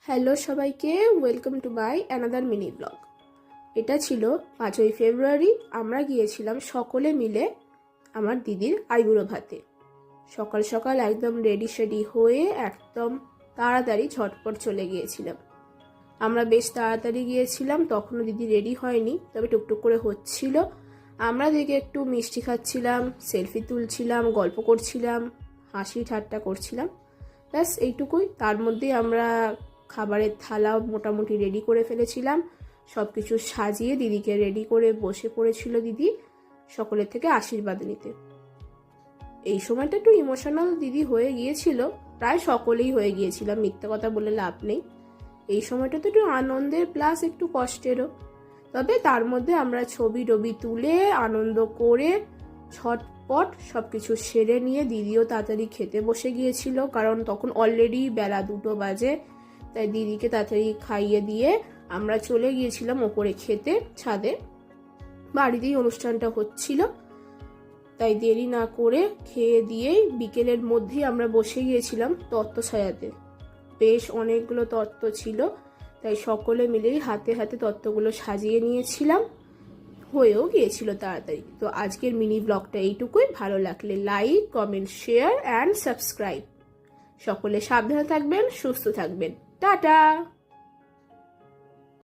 Hello সবাইকে, welcome to my another mini blog. এটা ছিল 5ই ফেব্রুয়ারি। আমরা গিয়েছিলাম সকলে মিলে আমার দিদির আইবুড়ো ভাতে। সকাল সকাল একদম রেডি শেডি হয়ে একদম তাড়াতাড়ি ঝটপট চলে গিয়েছিলাম। আমরা বেশ তাড়াতাড়ি গিয়েছিলাম, তখনও দিদি রেডি হয়নি, তবে টুকটুক করে হচ্ছিল। আমরা দিকে একটু মিষ্টি খাচ্ছিলাম, সেলফি তুলছিলাম, গল্প করছিলাম, হাসি ঠাট্টা করছিলাম, ব্যাস এইটুকুই। তার মধ্যেই আমরা খাবারের থালা মোটামুটি রেডি করে ফেলেছিলাম। সব কিছু সাজিয়ে দিদিকে রেডি করে বসে পড়েছিল দিদি সকলের থেকে আশীর্বাদ নিতে। এই সময়টা একটু ইমোশনাল দিদি হয়ে গিয়েছিল, প্রায় সকলেই হয়ে গিয়েছিলাম, মিথ্যা কথা বলে লাভ নেই। এই সময়টা তো একটু আনন্দের প্লাস একটু কষ্টেরও, তবে তার মধ্যে আমরা ছবি টবি তুলে আনন্দ করে ছটপট সব কিছু সেরে নিয়ে দিদিও তাড়াতাড়ি খেতে বসে গিয়েছিল, কারণ তখন অলরেডি বেলা 2টো বাজে। তাই দিদিকে তাড়াতাড়ি খাইয়ে দিয়ে আমরা চলে গিয়েছিলাম ওপরে খেতে, ছাদে। বাড়িতেই অনুষ্ঠানটা হচ্ছিল, তাই দেরি না করে খেয়ে দিয়েই বিকেলের মধ্যেই আমরা বসে গিয়েছিলাম তত্ত্ব সাজাতে। বেশ অনেকগুলো তত্ত্ব ছিল, তাই সকলে মিলেই হাতে হাতে তত্ত্বগুলো সাজিয়ে নিয়েছিলাম, হয়েও গিয়েছিল তাড়াতাড়ি। তো আজকের মিনি ব্লগটা এইটুকুই। ভালো লাগলে like, comment, share and subscribe. সকলে সাবধানে থাকবেন, সুস্থ থাকবেন। টাটা।